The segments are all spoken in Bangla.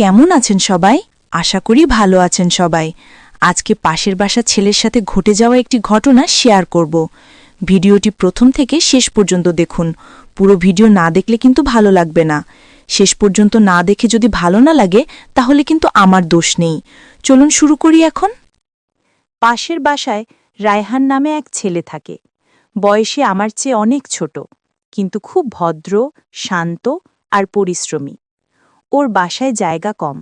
কেমন আছেন সবাই? আশা করি ভালো আছেন সবাই। আজকে পাশের বাসার ছেলের সাথে ঘটে যাওয়া একটি ঘটনা শেয়ার করব। ভিডিওটি প্রথম থেকে শেষ পর্যন্ত দেখুন। পুরো ভিডিও না দেখলে কিন্তু ভালো লাগবে না। শেষ পর্যন্ত না দেখে যদি ভালো না লাগে তাহলে কিন্তু আমার দোষ নেই। চলুন শুরু করি এখন। পাশের বাসায় রায়হান নামে এক ছেলে থাকে। বয়সে আমার চেয়ে অনেক ছোট, কিন্তু খুব ভদ্র, শান্ত আর পরিশ্রমী। ওর বাসায় জায়গা কম।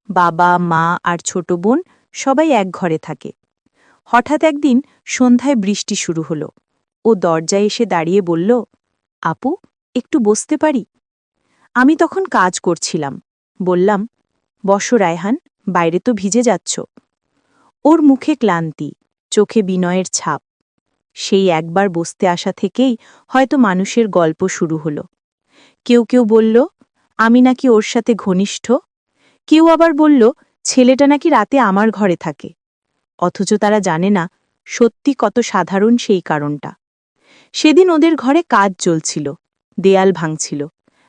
বাবা, মা আর ছোট বোন সবাই এক ঘরে থাকে। হঠাৎ একদিন সন্ধ্যায় বৃষ্টি শুরু হলো। ও দরজায় এসে দাঁড়িয়ে বলল, আপু, একটু বসতে পারি? আমি তখন কাজ করছিলাম। বললাম, বসো রায়হান, বাইরে তো ভিজে যাচ্ছ। ওর মুখে ক্লান্তি, চোখে বিনয়ের ছাপ। সেই একবার বসতে আসা থেকেই হয়তো মানুষের গল্প শুরু হলো। কেউ কেউ বলল, আমি নাকি ওর সাথে ঘনিষ্ঠ। কেউ আবার বলল, ছেলেটা নাকি রাতে আমার ঘরে থাকে। অথচ তারা জানে না সত্যি কত সাধারণ সেই কারণটা। সেদিন ওদের ঘরে কাজ চলছিল, দেয়াল ভাঙছিল,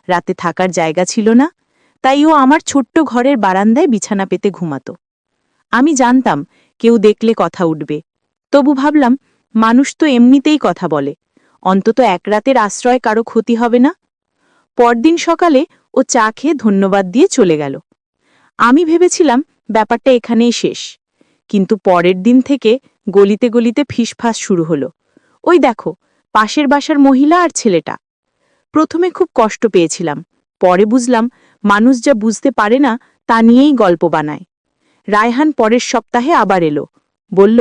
রাতে থাকার জায়গা ছিল না, তাই ও আমার ছোট্ট ঘরের বারান্দায় বিছানা পেতে ঘুমাত। আমি জানতাম কেউ দেখলে কথা উঠবে, তবু ভাবলাম মানুষ তো এমনিতেই কথা বলে, অন্তত এক রাতের আশ্রয় কারো ক্ষতি হবে না। পরদিন সকালে ও চা খেয়ে ধন্যবাদ দিয়ে চলে গেল। আমি ভেবেছিলাম ব্যাপারটা এখানেই শেষ, কিন্তু পরের দিন থেকে গলিতে গলিতে ফিসফাস শুরু হলো, ওই দেখো পাশের বাসার মহিলা আর ছেলেটা। প্রথমে খুব কষ্ট পেয়েছিলাম, পরে বুঝলাম মানুষ যা বুঝতে পারে না তা নিয়েই গল্প বানায়। রায়হান পরের সপ্তাহে আবার এলো, বলল,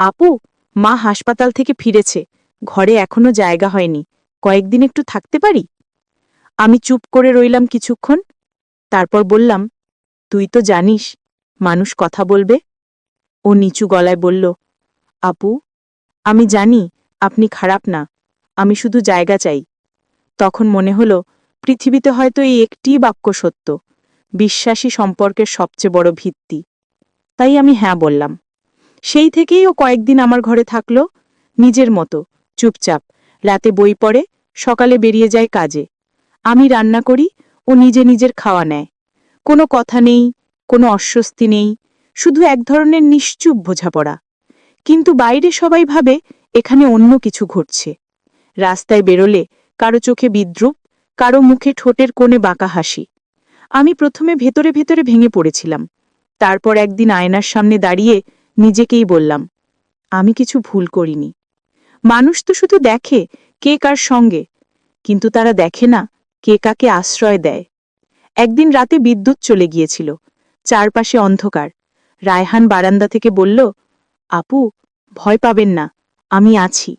আপু, মা হাসপাতাল থেকে ফিরেছে, ঘরে এখনো জায়গা হয়নি, কয়েকদিন একটু থাকতে পারি? আমি চুপ করে রইলাম কিছুক্ষণ, তারপর বললাম, তুই তো জানিস মানুষ কথা বলবে। ও নিচু গলায় বলল, আপু, আমি জানি আপনি খারাপ না, আমি শুধু জায়গা চাই। তখন মনে হলো পৃথিবীতে হয়তো এই একটিই বাক্য সত্য, বিশ্বাসী সম্পর্কের সবচেয়ে বড় ভিত্তি। তাই আমি হ্যাঁ বললাম। সেই থেকেই ও কয়েকদিন আমার ঘরে থাকলো, নিজের মতো, চুপচাপ। রাতে বই পড়ে, সকালে বেরিয়ে যায় কাজে। আমি রান্না করি, ও নিজে নিজের খাওয়া নেয়। কোনো কথা নেই, কোনো অস্বস্তি নেই, শুধু এক ধরনের নিশ্চুপ বোঝাপড়া। কিন্তু বাইরে সবাই ভাবে এখানে অন্য কিছু ঘটছে। রাস্তায় বেরোলে কারো চোখে বিদ্রুপ, কারো মুখে ঠোঁটের কোণে বাঁকা হাসি। আমি প্রথমে ভেতরে ভেতরে ভেঙে পড়েছিলাম। তারপর একদিন আয়নার সামনে দাঁড়িয়ে নিজেকেই বললাম, আমি কিছু ভুল করিনি। মানুষ তো শুধু দেখে কে কার সঙ্গে, কিন্তু তারা দেখে না কে কাকে আশ্রয় দেয়। একদিন রাতে বিদ্যুৎ চলে গিয়েছিল, চারপাশে অন্ধকার। রায়হান বারান্দা থেকে বলল, আপু, ভয় পাবেন না, আমি আছি।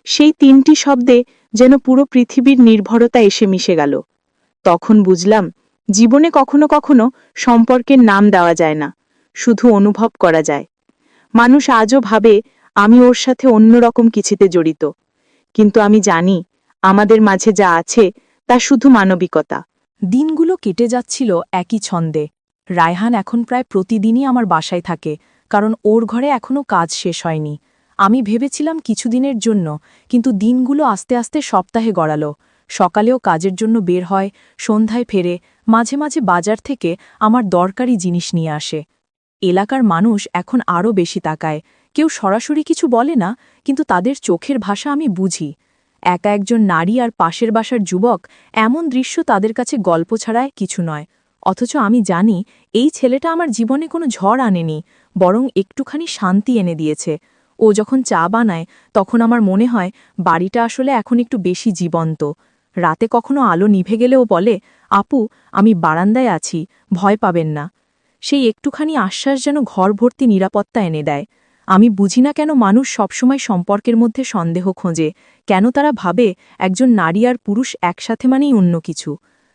সেই তিনটি শব্দে যেন পুরো পৃথিবীর নির্ভরতা এসে মিশে গেল। তখন বুঝলাম, জীবনে কখনো কখনো সম্পর্কের নাম দেওয়া যায় না, শুধু অনুভব করা যায়। মানুষ আজও ভাবে আমি ওর সাথে অন্যরকম কিছুতে জড়িত, কিন্তু আমি জানি আমাদের মাঝে যা আছে তা শুধু মানবিকতা। দিনগুলো কেটে যাচ্ছিল একই ছন্দে। রায়হান এখন প্রায় প্রতিদিনই আমার বাসায় থাকে, কারণ ওর ঘরে এখনও কাজ শেষ হয়নি। আমি ভেবেছিলাম কিছুদিনের জন্য, কিন্তু দিনগুলো আস্তে আস্তে সপ্তাহে গড়ালো। সকালেও কাজের জন্য বের হয়, সন্ধ্যায় ফেরে, মাঝে মাঝে বাজার থেকে আমার দরকারি জিনিস নিয়ে আসে। এলাকার মানুষ এখন আরও বেশি তাকায়। কেউ সরাসরি কিছু বলে না, কিন্তু তাদের চোখের ভাষা আমি বুঝি। একা একজন নারী আর পাশের বাসার যুবক, এমন দৃশ্য তাদের কাছে গল্প ছাড়ায় কিছু নয়। অথচ আমি জানি এই ছেলেটা আমার জীবনে কোনো ঝড় আনেনি, বরং একটুখানি শান্তি এনে দিয়েছে। ও যখন চা বানায় তখন আমার মনে হয় বাড়িটা আসলে এখন একটু বেশি জীবন্ত। রাতে কখনো আলো নিভে গেলেও বলে, আপু, আমি বারান্দায় আছি, ভয় পাবেন না। সেই একটুখানি আশ্বাস যেন ঘর ভর্তি নিরাপত্তা এনে দেয়। আমি বুঝি না কেন মানুষ সবসময় সম্পর্কের মধ্যে সন্দেহ খোঁজে, কেন তারা ভাবে একজন নারী আর পুরুষ একসাথে মানেই অন্য কিছু।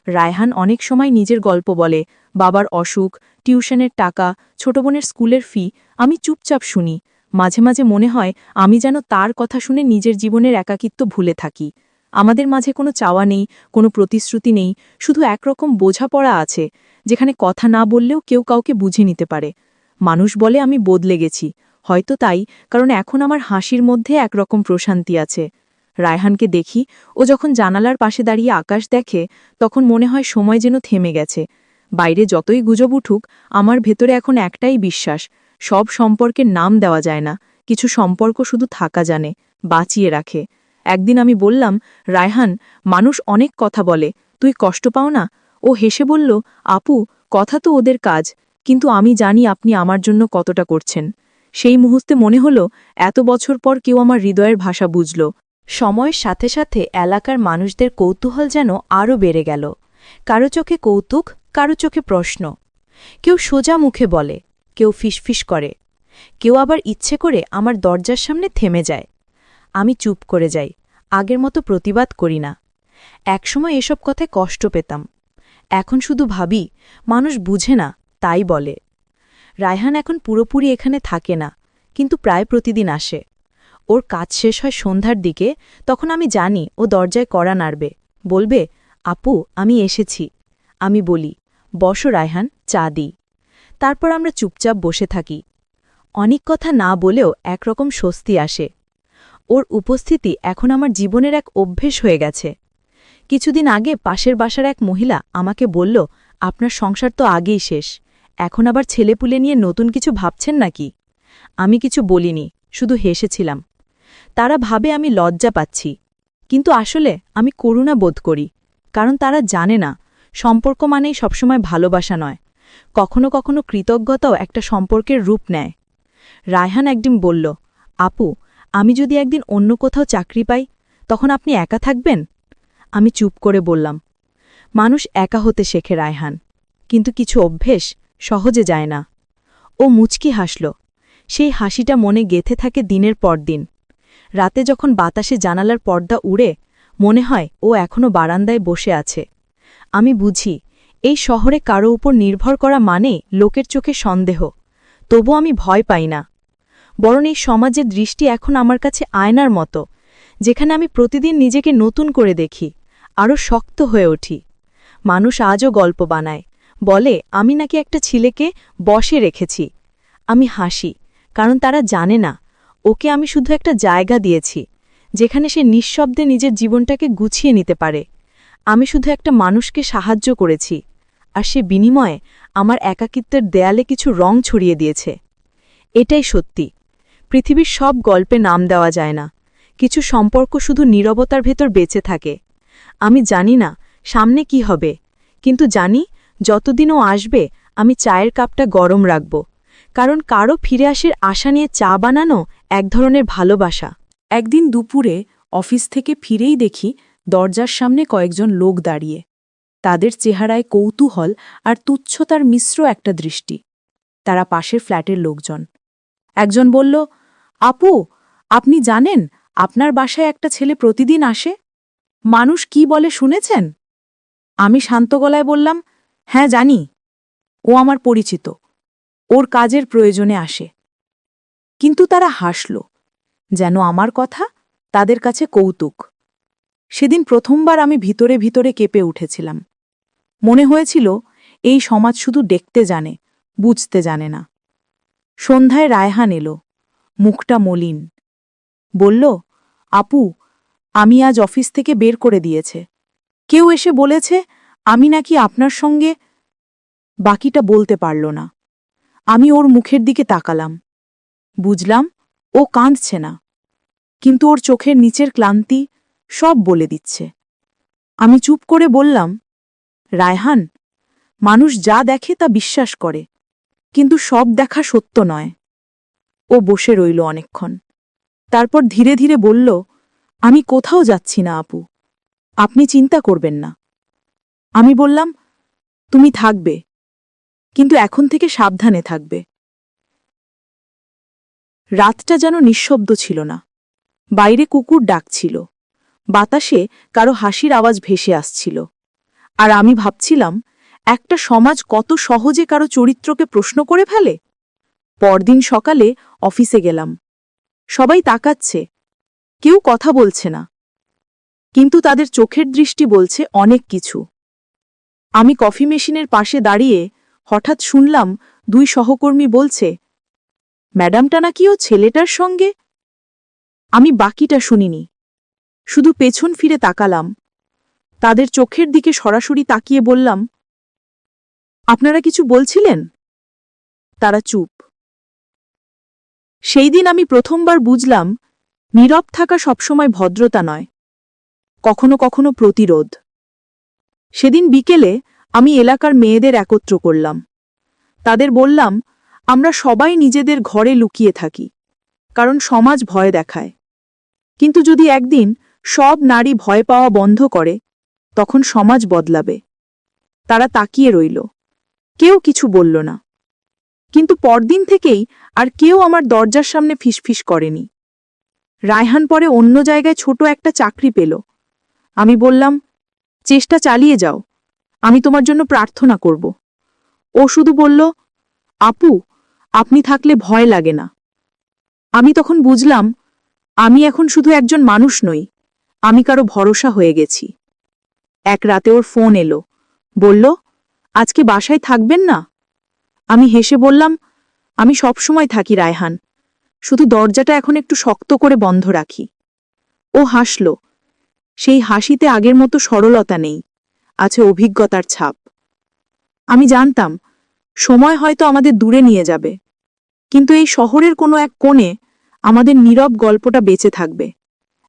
রায়হান অনেক সময় নিজের গল্প বলে, বাবার অসুখ, টিউশনের টাকা, ছোট বোনের স্কুলের ফি। আমি চুপচাপ শুনি। মাঝে মাঝে মনে হয় আমি যেন তার কথা শুনে নিজের জীবনের একাকিত্ব ভুলে থাকি। আমাদের মাঝে কোনো চাওয়া নেই, কোনো প্রতিশ্রুতি নেই, শুধু একরকম বোঝাপড়া আছে, যেখানে কথা না বললেও কেউ কাউকে বুঝে নিতে পারে। মানুষ বলে আমি বদলে গেছি, হয়তো তাই, কারণ এখন আমার হাসির মধ্যে একরকম প্রশান্তি আছে। রায়হানকে দেখি, ও যখন জানালার পাশে দাঁড়িয়ে আকাশ দেখে, তখন মনে হয় সময় যেন থেমে গেছে। বাইরে যতই গুজব উঠুক, আমার ভেতরে এখন একটাই বিশ্বাস, সব সম্পর্কের নাম দেওয়া যায় না, কিছু সম্পর্ক শুধু থাকা জানে, বাঁচিয়ে রাখে। একদিন আমি বললাম, রায়হান, মানুষ অনেক কথা বলে, তুই কষ্ট পাও না? ও হেসে বলল, আপু, কথা তো ওদের কাজ, কিন্তু আমি জানি আপনি আমার জন্য কতটা করছেন। সেই মুহূর্তে মনে হলো, এত বছর পর কেউ আমার হৃদয়ের ভাষা বুঝল। সময়ের সাথে সাথে এলাকার মানুষদের কৌতূহল যেন আরও বেড়ে গেল। কারো চোখে কৌতুক, কারো চোখে প্রশ্ন। কেউ সোজা মুখে বলে, কেউ ফিসফিস করে, কেউ আবার ইচ্ছে করে আমার দরজার সামনে থেমে যায়। আমি চুপ করে যাই, আগের মতো প্রতিবাদ করি না। একসময় এসব কথায় কষ্ট পেতাম, এখন শুধু ভাবি, মানুষ বুঝে না, তাই বলে। রায়হান এখন পুরোপুরি এখানে থাকে না, কিন্তু প্রায় প্রতিদিন আসে। ওর কাজ শেষ হয় সন্ধ্যার দিকে, তখন আমি জানি ও দরজায় কড়া নাড়বে, বলবে, আপু, আমি এসেছি। আমি বলি, বসো রায়হান, চা দিই। তারপর আমরা চুপচাপ বসে থাকি। অনেক কথা না বলেও একরকম স্বস্তি আসে। ওর উপস্থিতি এখন আমার জীবনের এক অভ্যেস হয়ে গেছে। কিছুদিন আগে পাশের বাসার এক মহিলা আমাকে বলল, আপনার সংসার তো আগেই শেষ, এখন আবার ছেলেপুলে নিয়ে নতুন কিছু ভাবছেন নাকি? আমি কিছু বলিনি, শুধু হেসেছিলাম। তারা ভাবে আমি লজ্জা পাচ্ছি, কিন্তু আসলে আমি করুণা বোধ করি, কারণ তারা জানে না সম্পর্ক মানেই সবসময় ভালোবাসা নয়, কখনো কখনো কৃতজ্ঞতাও একটা সম্পর্কের রূপ নেয়। রায়হান একদিন বলল, আপু, আমি যদি একদিন অন্য কোথাও চাকরি পাই, তখন আপনি একা থাকবেন? আমি চুপ করে বললাম, মানুষ একা হতে শেখে রায়হান, কিন্তু কিছু অভ্যেস সহজে যায় না। ও মুচকি হাসল, সেই হাসিটা মনে গেঁথে থাকে দিনের পর দিন। রাতে যখন বাতাসে জানালার পর্দা উড়ে, মনে হয় ও এখনো বারান্দায় বসে আছে। আমি বুঝি, এই শহরে কারো উপর নির্ভর করা মানে লোকের চোখে সন্দেহ। তবু আমি ভয় পাই না, বরং এই সমাজের দৃষ্টি এখন আমার কাছে আয়নার মতো, যেখানে আমি প্রতিদিন নিজেকে নতুন করে দেখি, আরও শক্ত হয়ে উঠি। মানুষ আজও গল্প বানায়, বলে আমি নাকি একটা ছেলেকে বশে রেখেছি। আমি হাসি, কারণ তারা জানে না, ওকে আমি শুধু একটা জায়গা দিয়েছি, যেখানে সে নিঃশব্দে নিজের জীবনটাকে গুছিয়ে নিতে পারে। আমি শুধু একটা মানুষকে সাহায্য করেছি, আর সে বিনিময়ে আমার একাকিত্বের দেয়ালে কিছু রং ছড়িয়ে দিয়েছে। এটাই সত্যি, পৃথিবীর সব গল্পে নাম দেওয়া যায় না, কিছু সম্পর্ক শুধু নীরবতার ভেতর বেঁচে থাকে। আমি জানি না সামনে কি হবে, কিন্তু জানি যতদিন ও আসবে আমি চায়ের কাপটা গরম রাখব, কারণ কারো ফিরে আসার আশা নিয়ে চা বানানো এক ধরনের ভালোবাসা। একদিন দুপুরে অফিস থেকে ফিরেই দেখি দরজার সামনে কয়েকজন লোক দাঁড়িয়ে, তাদের চেহারায় কৌতূহল আর তুচ্ছতার মিশ্র একটা দৃষ্টি। তারা পাশের ফ্ল্যাটের লোকজন। একজন বলল, আপু, আপনি জানেন আপনার বাসায় একটা ছেলে প্রতিদিন আসে? মানুষ কি বলে শুনেছেন? আমি শান্ত গলায় বললাম, হ্যাঁ জানি, ও আমার পরিচিত, ওর কাজের প্রয়োজনে আসে। কিন্তু তারা হাসল, যেন আমার কথা তাদের কাছে কৌতুক। সেদিন প্রথমবার আমি ভিতরে ভিতরে কেঁপে উঠেছিলাম। মনে হয়েছিল এই সমাজ শুধু দেখতে জানে, বুঝতে জানে না। সন্ধ্যায় রায়হান এলো, মুখটা মলিন। বলল, আপু, আমি আজ অফিস থেকে বের করে দিয়েছে। কেউ এসে বলেছে আমি নাকি আপনার সঙ্গে। বাকিটা বলতে পারল না। আমি ওর মুখের দিকে তাকালাম, বুঝলাম ও কাঁদছে না, কিন্তু ওর চোখের নিচের ক্লান্তি সব বলে দিচ্ছে। আমি চুপ করে বললাম, রায়হান, মানুষ যা দেখে তা বিশ্বাস করে, কিন্তু সব দেখা সত্য নয়। ও বসে রইল অনেকক্ষণ, তারপর ধীরে ধীরে বলল, আমি কোথাও যাচ্ছি না আপু, আপনি চিন্তা করবেন না। আমি বললাম, তুমি থাকবে, কিন্তু এখন থেকে সাবধানে থাকবে। রাতটা যেন নিঃশব্দ ছিল না। বাইরে কুকুর ডাকছিল, বাতাসে কারো হাসির আওয়াজ ভেসে আসছিল। আর আমি ভাবছিলাম, একটা সমাজ কত সহজে কারো চরিত্রকে প্রশ্ন করে ফেলে। পরদিন সকালে অফিসে গেলাম। সবাই তাকাচ্ছে, কেউ কথা বলছে না, কিন্তু তাদের চোখের দৃষ্টি বলছে অনেক কিছু। আমি কফি মেশিনের পাশে দাঁড়িয়ে হঠাৎ শুনলাম দুই সহকর্মী বলছে, ম্যাডামটা নাকি ও ছেলেটার সঙ্গে। আমি বাকিটা শুনিনি, শুধু পেছন ফিরে তাকালাম, তাদের চোখের দিকে সরাসরি তাকিয়ে বললাম, আপনারা কিছু বলছিলেন? তারা চুপ। সেই দিন আমি প্রথমবার বুঝলাম, নীরব থাকা সবসময় ভদ্রতা নয়, কখনো কখনো প্রতিরোধ। সেদিন বিকেলে আমি এলাকার মেয়েদের একত্র করলাম। তাদের বললাম, আমরা সবাই নিজেদের ঘরে লুকিয়ে থাকি, কারণ সমাজ ভয় দেখায়। কিন্তু যদি একদিন সব নারী ভয় পাওয়া বন্ধ করে, তখন সমাজ বদলাবে। তারা তাকিয়ে রইল, কেউ কিছু বলল না। কিন্তু পরদিন থেকেই আর কেউ আমার দরজার সামনে ফিসফিস করেনি। রায়হান পরে অন্য জায়গায় ছোট একটা চাকরি পেল। আমি বললাম, চেষ্টা চালিয়ে যাও, আমি তোমার জন্য প্রার্থনা করব। ও শুধু বলল, আপু, আপনি থাকলে ভয় লাগে না। আমি তখন বুঝলাম, আমি এখন শুধু একজন মানুষ নই, আমি কারো ভরসা হয়ে গেছি। এক রাতে ওর ফোন এলো, বলল, আজকে বাসায় থাকবেন না? আমি হেসে বললাম, আমি সবসময় থাকি রায়হান, শুধু দরজাটা এখন একটু শক্ত করে বন্ধ রাখি। ও হাসল। সেই হাসিতে আগের মতো সরলতা নেই, আছে অভিজ্ঞতার ছাপ। আমি জানতাম, সময় হয়তো আমাদের দূরে নিয়ে যাবে, কিন্তু এই শহরের কোনো এক কোণে আমাদের নীরব গল্পটা বেঁচে থাকবে,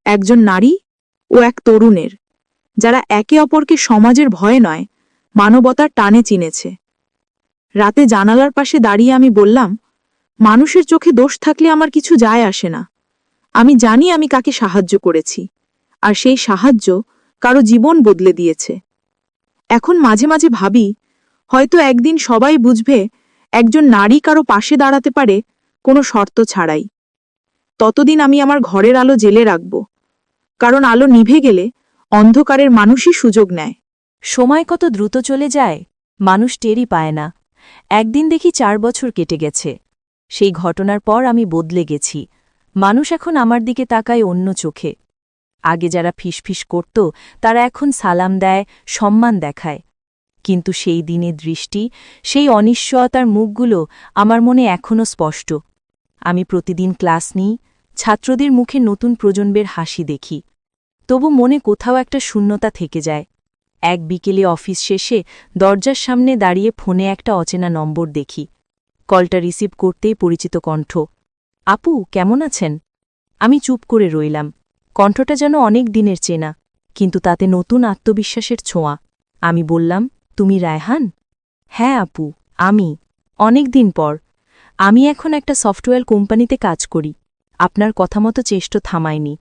একজন নারী ও এক তরুণের, যারা একে অপরকে সমাজের ভয়ে নয়, মানবতার টানে চিনেছে। রাতে জানালার পাশে দাঁড়িয়ে আমি বললাম, মানুষের চোখে দোষ থাকলে আমার কিছু যায় আসে না। আমি জানি আমি কাকে সাহায্য করেছি, আর সেই সাহায্য কারো জীবন বদলে দিয়েছে। এখন মাঝে মাঝে ভাবি, হয়তো একদিন সবাই বুঝবে, একজন নারী কারো পাশে দাঁড়াতে পারে কোনো শর্ত ছাড়াই। ততদিন আমি আমার ঘরের আলো জ্বেলে রাখব, কারণ আলো নিভে গেলে অন্ধকারের মানুষই সুযোগ নেয়। সময় কত দ্রুত চলে যায়, মানুষ টেরই পায় না। একদিন দেখি 4 বছর কেটে গেছে। সেই ঘটনার পর আমি বদলে গেছি। মানুষ এখন আমার দিকে তাকায় অন্য চোখে। আগে যারা ফিসফিস করত, তারা এখন সালাম দেয়, সম্মান দেখায়। কিন্তু সেই দিনের দৃষ্টি, সেই অনিশ্চয়তার মুখগুলো আমার মনে এখনও স্পষ্ট। আমি প্রতিদিন ক্লাস নিই, ছাত্রদের মুখে নতুন প্রজন্মের হাসি দেখি। তবু মনে কোথাও একটা শূন্যতা থেকে যায়। এক বিকেলে অফিস শেষে দরজার সামনে দাঁড়িয়ে ফোনে একটা অচেনা নম্বর দেখি। কলটা রিসিভ করতেই পরিচিত কণ্ঠ। আপু, কেমন আছেন? আমি চুপ করে রইলাম। কণ্ঠটা যেন অনেক দিনের চেনা, কিন্তু তাতে নতুন আত্মবিশ্বাসের ছোঁয়া। আমি বললাম, তুমি রায়হান? হ্যাঁ আপু, আমি। অনেক দিন পর। আমি এখন একটা সফটওয়্যার কোম্পানিতে কাজ করি। আপনার কথা মতো চেষ্টা থামায়নি।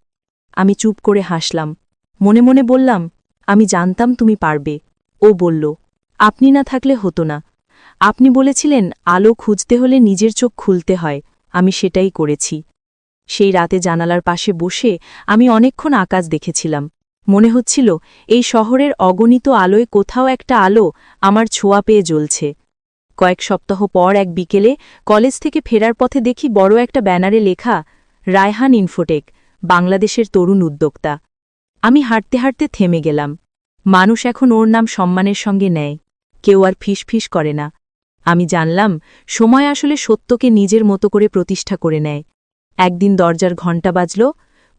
আমি চুপ করে হাসলাম। মনে মনে বললাম, আমি জানতাম তুমি পারবে। ও বলল, আপনি না থাকলে হতো না। আপনি বলেছিলেন, আলো খুঁজতে হলে নিজের চোখ খুলতে হয়, আমি সেটাই করেছি। সেই রাতে জানালার পাশে বসে আমি অনেকক্ষণ আকাশ দেখেছিলাম। মনে হচ্ছিল, এই শহরের অগণিত আলোয় কোথাও একটা আলো আমার ছোঁয়া পেয়ে জ্বলছে। কয়েক সপ্তাহ পর এক বিকেলে কলেজ থেকে ফেরার পথে দেখি বড় একটা ব্যানারে লেখা, রায়হান ইনফোটেক, বাংলাদেশের তরুণ উদ্যোক্তা। আমি হাঁটতে হাঁটতে থেমে গেলাম। মানুষ এখন ওর নাম সম্মানের সঙ্গে নেয়, কেউ আর ফিসফিস করে না। আমি জানলাম, সময় আসলে সত্যকে নিজের মতো করে প্রতিষ্ঠা করে নেয়। একদিন দরজার ঘণ্টা বাজল,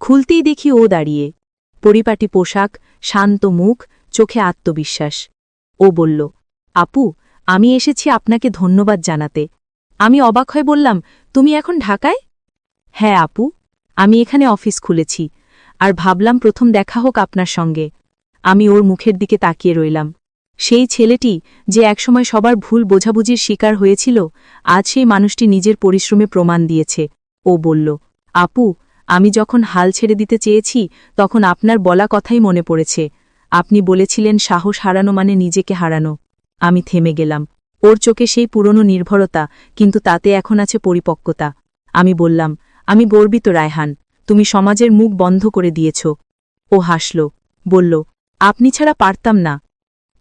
খুলতেই দেখি ও দাঁড়িয়ে। পরিপাটি পোশাক, শান্ত মুখ, চোখে আত্মবিশ্বাস। ও বলল, আপু, আমি এসেছি আপনাকে ধন্যবাদ জানাতে। আমি অবাক হয়ে বললাম, তুমি এখন ঢাকায়? হ্যাঁ আপু, আমি এখানে অফিস খুলেছি, আর ভাবলাম প্রথম দেখা হোক আপনার সঙ্গে। আমি ওর মুখের দিকে তাকিয়ে রইলাম। সেই ছেলেটি, যে একসময় সবার ভুল বোঝাবুঝির শিকার হয়েছিল, আজ সেই মানুষটি নিজের পরিশ্রমে প্রমাণ দিয়েছে। ও বলল, আপু, আমি যখন হাল ছেড়ে দিতে চেয়েছি, তখন আপনার বলা কথাই মনে পড়েছে। আপনি বলেছিলেন, সাহস হারানো মানে নিজেকে হারানো। আমি থেমে গেলাম। ওর চোখে সেই পুরনো নির্ভরতা, কিন্তু তাতে এখন আছে পরিপক্কতা। আমি বললাম, আমি গর্বিত রায়হান, তুমি সমাজের মুখ বন্ধ করে দিয়েছ। ও হাসল, বলল, আপনি ছাড়া পারতাম না।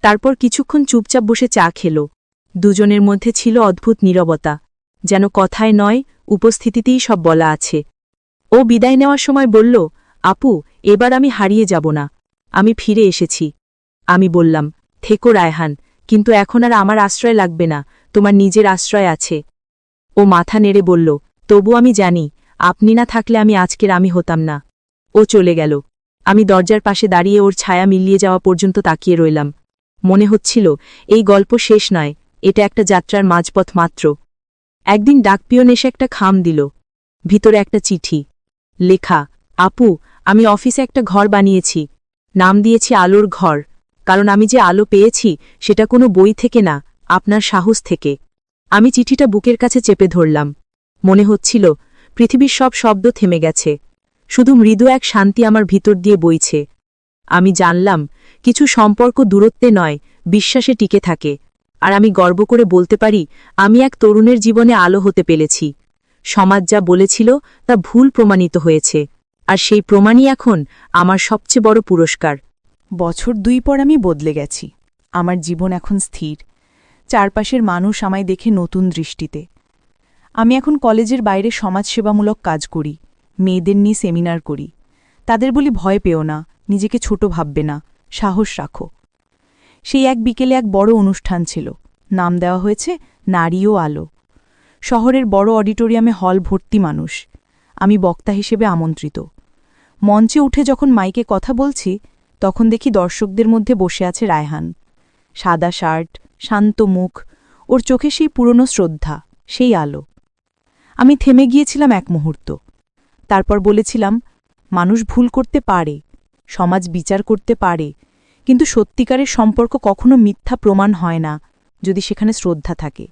তারপর কিছুক্ষণ চুপচাপ বসে চা খেল। দুজনের মধ্যে ছিল অদ্ভুত নীরবতা, যেন কথায় নয়, উপস্থিতিতেই সব বলা আছে। ও বিদায় নেওয়ার সময় বলল, আপু, এবার আমি হারিয়ে যাব না, আমি ফিরে এসেছি। আমি বললাম, থেকো রায়হান, কিন্তু এখন আর আমার আশ্রয় লাগবে না, তোমার নিজের আশ্রয় আছে। ও মাথা নেড়ে বলল, তবু আমি জানি, আপনি না থাকলে আমি আজকের আমি হতাম না। ও চলে গেল। আমি দরজার পাশে দাঁড়িয়ে ওর ছায়া মিলিয়ে যাওয়া পর্যন্ত তাকিয়ে রইলাম। মনে হচ্ছিল, এই গল্প শেষ নয়, এটা একটা যাত্রার মাঝপথ মাত্র। একদিন ডাকপিয়ন এসে একটা খাম দিল। ভিতরে একটা চিঠি লেখা, আপু, আমি অফিসে একটা ঘর বানিয়েছি। নাম দিয়েছি আলোর ঘর, কারণ আমি যে আলো পেয়েছি সেটা কোনো বই থেকে না, আপনার সাহস থেকে। আমি চিঠিটা বুকের কাছে চেপে ধরলাম। মনে হচ্ছিল পৃথিবীর সব শব্দ থেমে গেছে, শুধু মৃদু এক শান্তি আমার ভিতর দিয়ে বইছে। আমি জানলাম কিছু সম্পর্ক দূরত্বে নয়, বিশ্বাসে টিকে থাকে। আর আমি গর্ব করে বলতে পারি, আমি এক তরুণের জীবনে আলো হতে পেরেছি। সমাজ যা বলেছিল তা ভুল প্রমাণিত হয়েছে, আর সেই প্রমাণই এখন আমার সবচেয়ে বড় পুরস্কার। বছর 2 পর আমি বদলে গেছি। আমার জীবন এখন স্থির। চারপাশের মানুষ আমায় দেখে নতুন দৃষ্টিতে। আমি এখন কলেজের বাইরে সমাজসেবামূলক কাজ করি, মেয়েদের নিয়ে সেমিনার করি। তাদের বলি, ভয় পেও না, নিজেকে ছোট ভাববে না, সাহস রাখো। সেই এক বিকেলে এক বড় অনুষ্ঠান ছিল, নাম দেওয়া হয়েছে নারী ও আলো। শহরের বড় অডিটোরিয়ামে হল ভর্তি মানুষ। আমি বক্তা হিসেবে আমন্ত্রিত। মঞ্চে উঠে যখন মাইকে কথা বলছি, তখন দেখি দর্শকদের মধ্যে বসে আছে রায়হান। সাদা শার্ট, শান্ত মুখ, ওর চোখে সেই পুরনো শ্রদ্ধা, সেই আলো। আমি থেমে গিয়েছিলাম এক মুহূর্ত। তারপর বলেছিলাম, মানুষ ভুল করতে পারে, সমাজ বিচার করতে পারে, কিন্তু সত্যিকারের সম্পর্ক কখনো মিথ্যা প্রমাণ হয় না যদি সেখানে শ্রদ্ধা থাকে।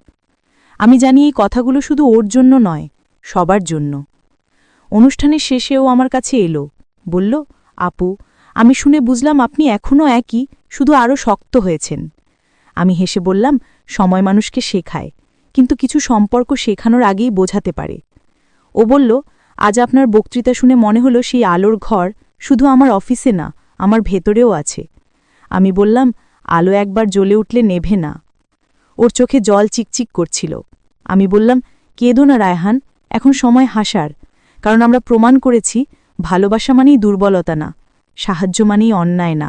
আমি জানি এই কথাগুলো শুধু ওর জন্য নয়, সবার জন্য। অনুষ্ঠানের শেষে ও আমার কাছে এলো, বলল, আপু, আমি শুনে বুঝলাম আপনি এখনও একই, শুধু আরও শক্ত হয়েছেন। আমি হেসে বললাম, সময় মানুষকে শেখায়, কিন্তু কিছু সম্পর্ক শেখানোর আগেই বোঝাতে পারে। ও বলল, আজ আপনার বক্তৃতা শুনে মনে হলো সেই আলোর ঘর শুধু আমার অফিসে না, আমার ভেতরেও আছে। আমি বললাম, আলো একবার জ্বলে উঠলে নেভে না। ওর চোখে জল চিকচিক করছিল। আমি বললাম, কেঁদো না রায়হান, এখন সময় হাসার, কারণ আমরা প্রমাণ করেছি ভালোবাসা মানেই দুর্বলতা না, সাহায্য মানেই অন্যায় না।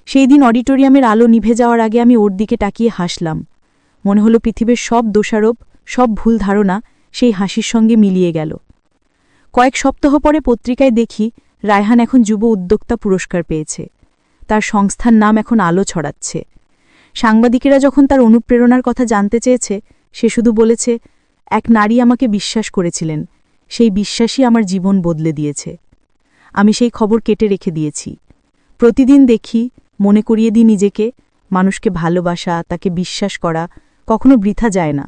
সেই দিন অডিটোরিয়ামের আলো নিভে যাওয়ার আগে আমি ওর দিকে তাকিয়ে হাসলাম। মনে হলো পৃথিবীর সব দোষারোপ, সব ভুল ধারণা সেই হাসির সঙ্গে মিলিয়ে গেল। কয়েক সপ্তাহ পরে পত্রিকায় দেখি রায়হান এখন যুব উদ্যোক্তা পুরস্কার পেয়েছে। তার সংস্থার নাম এখন আলো ছড়াচ্ছে। সাংবাদিকেরা যখন তার অনুপ্রেরণার কথা জানতে চেয়েছে, সে শুধু বলেছে, এক নারী আমাকে বিশ্বাস করেছিলেন, সেই বিশ্বাসই আমার জীবন বদলে দিয়েছে। আমি সেই খবর কেটে রেখে দিয়েছি। প্রতিদিন দেখি, মনে করিয়ে দিই নিজেকে, মানুষকে ভালোবাসা, তাকে বিশ্বাস করা কখনো বৃথা যায় না।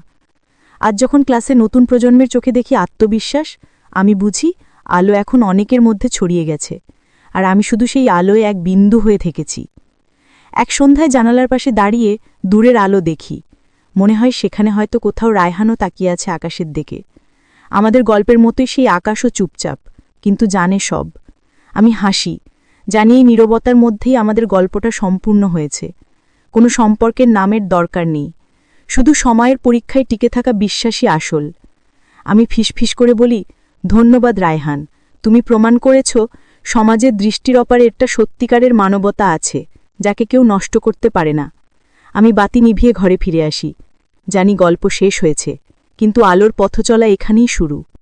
আজ যখন ক্লাসে নতুন প্রজন্মের চোখে দেখি আত্মবিশ্বাস, আমি বুঝি আলো এখন অনেকের মধ্যে ছড়িয়ে গেছে, আর আমি শুধু সেই আলোয় এক বিন্দু হয়ে থেকেছি। এক সন্ধ্যায় জানালার পাশে দাঁড়িয়ে দূরের আলো দেখি, মনে হয় সেখানে হয়তো কোথাও রায়হানও তাকিয়ে আছে আকাশের দিকে। আমাদের গল্পের মতোই সেই আকাশও চুপচাপ, কিন্তু জানে সব। আমি হাসি, জানি এই নীরবতার মধ্যেই আমাদের গল্পটা সম্পূর্ণ হয়েছে। কোনো সম্পর্কের নামের দরকার নেই, শুধু সময়ের পরীক্ষায় টিকে থাকা বিশ্বাসই আসল। আমি ফিসফিস করে বলি, ধন্যবাদ রায়হান, তুমি প্রমাণ করেছ সমাজের দৃষ্টির অপারে একটা সত্যিকারের মানবতা আছে, যাকে কেউ নষ্ট করতে পারে না। আমি বাতি নিভিয়ে ঘরে ফিরে আসি। জানি গল্প শেষ হয়েছে, কিন্তু আলোর পথচলা এখানেই শুরু।